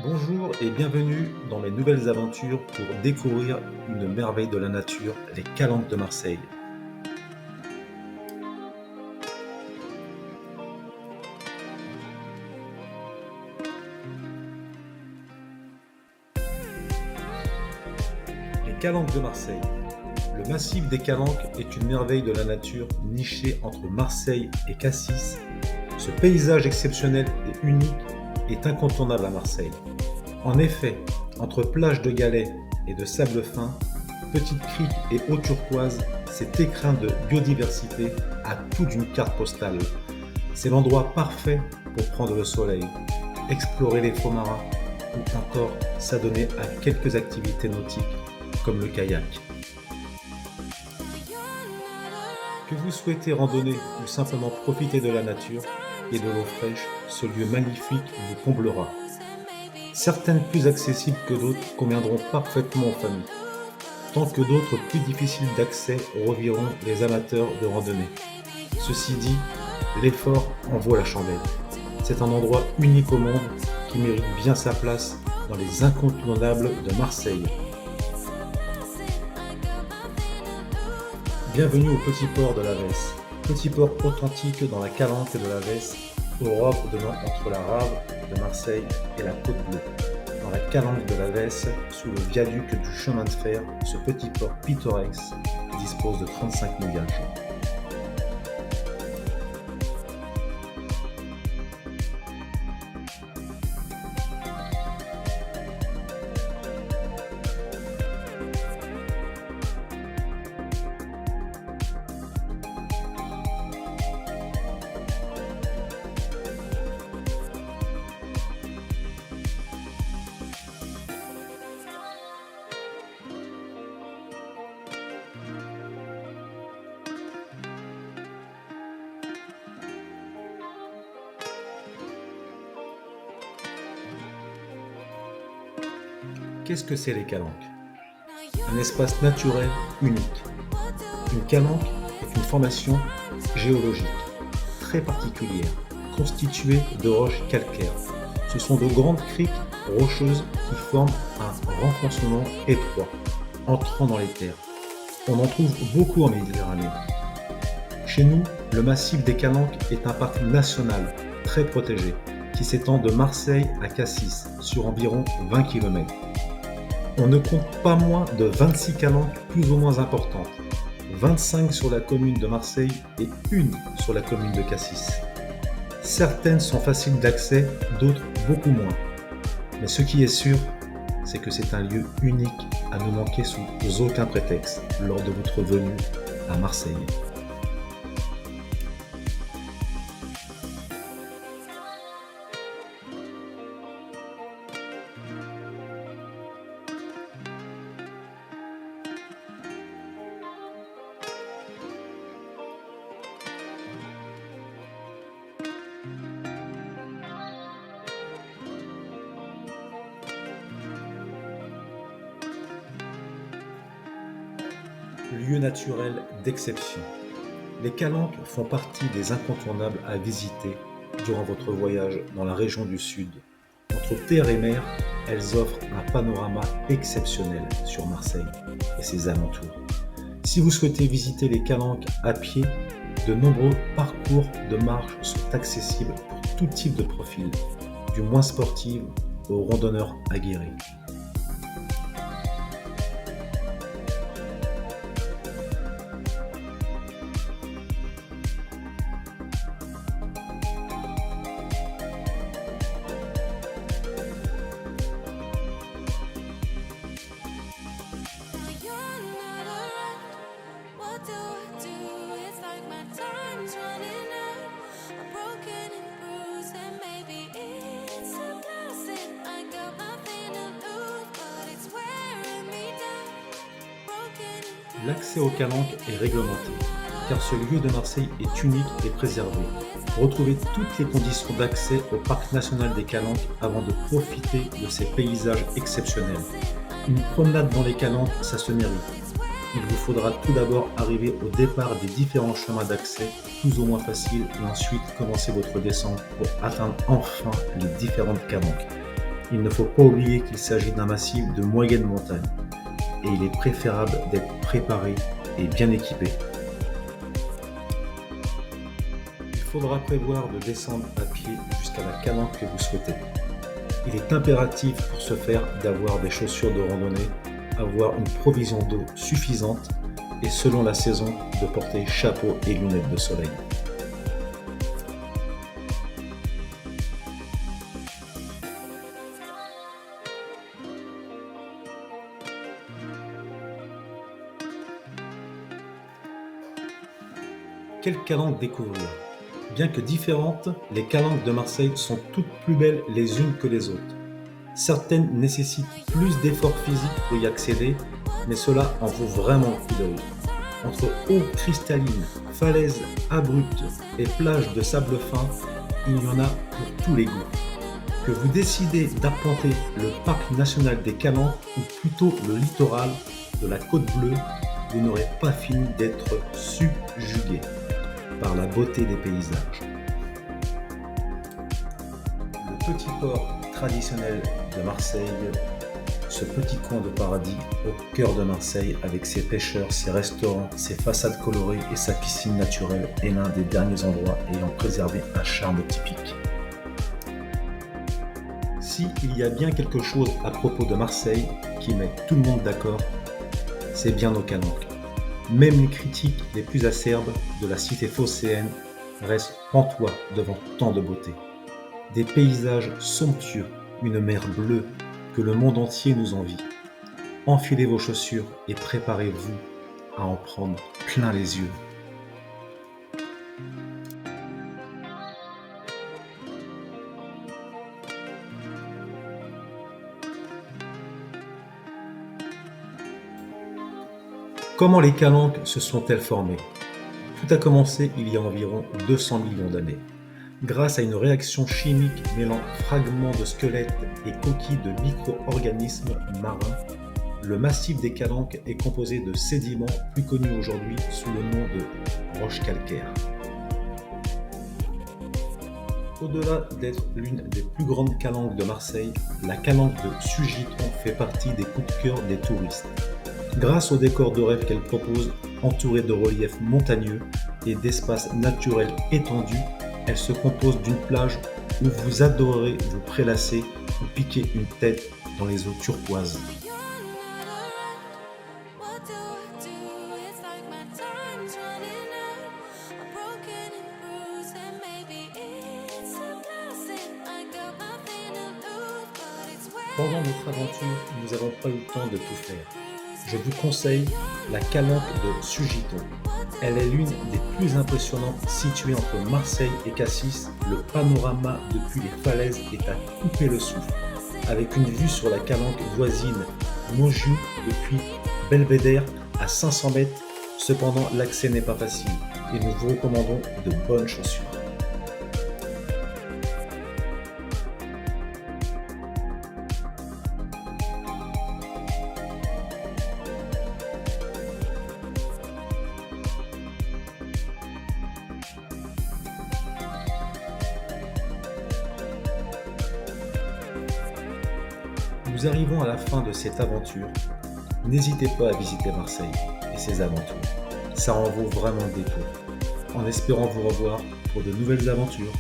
Bonjour et bienvenue dans mes nouvelles aventures pour découvrir une merveille de la nature, les Calanques de Marseille. Les Calanques de Marseille. Le massif des Calanques est une merveille de la nature nichée entre Marseille et Cassis. Ce paysage exceptionnel et unique est incontournable à Marseille. En effet, entre plages de galets et de sable fin, petites criques et eaux turquoises, cet écrin de biodiversité a tout d'une carte postale. C'est l'endroit parfait pour prendre le soleil, explorer les fonds marins ou encore s'adonner à quelques activités nautiques comme le kayak. Que vous souhaitez randonner ou simplement profiter de la nature et de l'eau fraîche, ce lieu magnifique vous comblera. Certaines plus accessibles que d'autres conviendront parfaitement aux familles, tant que d'autres plus difficiles d'accès reviront les amateurs de randonnée. Ceci dit, l'effort en vaut la chandelle. C'est un endroit unique au monde qui mérite bien sa place dans les incontournables de Marseille. Bienvenue au petit port de la Vesse, petit port authentique dans la calanque de la Vesse, au roc donnant entre la Rave de Marseille et la Côte Bleue. Dans la calanque de la Vesse, sous le viaduc du chemin de fer, ce petit port pittoresque dispose de 35 mouillages. Qu'est-ce que c'est les calanques? Un espace naturel unique. Une calanque est une formation géologique très particulière, constituée de roches calcaires. Ce sont de grandes criques rocheuses qui forment un renfoncement étroit, entrant dans les terres. On en trouve beaucoup en Méditerranée. Chez nous, le massif des Calanques est un parc national très protégé qui s'étend de Marseille à Cassis sur environ 20 km. On ne compte pas moins de 26 calanques plus ou moins importantes, 25 sur la commune de Marseille et une sur la commune de Cassis. Certaines sont faciles d'accès, d'autres beaucoup moins. Mais ce qui est sûr, c'est que c'est un lieu unique à ne manquer sous aucun prétexte lors de votre venue à Marseille. Lieu naturel d'exception. Les Calanques font partie des incontournables à visiter durant votre voyage dans la région du Sud. Entre terre et mer, elles offrent un panorama exceptionnel sur Marseille et ses alentours. Si vous souhaitez visiter les Calanques à pied, de nombreux parcours de marche sont accessibles pour tout type de profil, du moins sportif aux randonneurs aguerris. L'accès aux Calanques est réglementé, car ce lieu de Marseille est unique et préservé. Retrouvez toutes les conditions d'accès au Parc national des Calanques avant de profiter de ces paysages exceptionnels. Une promenade dans les Calanques, ça se mérite. Il vous faudra tout d'abord arriver au départ des différents chemins d'accès, plus ou moins faciles, et ensuite commencer votre descente pour atteindre enfin les différentes Calanques. Il ne faut pas oublier qu'il s'agit d'un massif de moyenne montagne et il est préférable d'être préparé et bien équipé. Il faudra prévoir de descendre à pied jusqu'à la calanque que vous souhaitez. Il est impératif pour ce faire d'avoir des chaussures de randonnée, avoir une provision d'eau suffisante et selon la saison de porter chapeau et lunettes de soleil. Quelle calanque découvrir? Bien que différentes, les calanques de Marseille sont toutes plus belles les unes que les autres. Certaines nécessitent plus d'efforts physiques pour y accéder, mais cela en vaut vraiment le coup d'œil. Entre eau cristalline, falaises abruptes et plages de sable fin, il y en a pour tous les goûts. Que vous décidez d'arpenter le parc national des Calanques ou plutôt le littoral de la Côte Bleue, vous n'aurez pas fini d'être subjugué par la beauté des paysages. Le petit port traditionnel de Marseille, ce petit coin de paradis au cœur de Marseille avec ses pêcheurs, ses restaurants, ses façades colorées et sa piscine naturelle est l'un des derniers endroits ayant préservé un charme typique. Si il y a bien quelque chose à propos de Marseille qui met tout le monde d'accord, c'est bien nos calanques. Même les critiques les plus acerbes de la cité phocéenne restent pantois devant tant de beauté. Des paysages somptueux, une mer bleue que le monde entier nous envie. Enfilez vos chaussures et préparez-vous à en prendre plein les yeux. Comment les calanques se sont-elles formées? Tout a commencé il y a environ 200 millions d'années. Grâce à une réaction chimique mêlant fragments de squelettes et coquilles de micro-organismes marins, le massif des calanques est composé de sédiments plus connus aujourd'hui sous le nom de roches calcaires. Au-delà d'être l'une des plus grandes calanques de Marseille, la calanque de Sugiton fait partie des coups de cœur des touristes. Grâce au décor de rêve qu'elle propose, entourée de reliefs montagneux et d'espaces naturels étendus, elle se compose d'une plage où vous adorerez vous prélasser ou piquer une tête dans les eaux turquoises. Pendant notre aventure, nous n'avons pas eu le temps de tout faire. Je vous conseille la calanque de Sugiton. Elle est l'une des plus impressionnantes située entre Marseille et Cassis. Le panorama depuis les falaises est à couper le souffle, avec une vue sur la calanque voisine Montjoux depuis Belvédère à 500 mètres. Cependant, l'accès n'est pas facile et nous vous recommandons de bonnes chaussures. Nous arrivons à la fin de cette aventure. N'hésitez pas à visiter Marseille et ses alentours. Ça en vaut vraiment le détour. En espérant vous revoir pour de nouvelles aventures.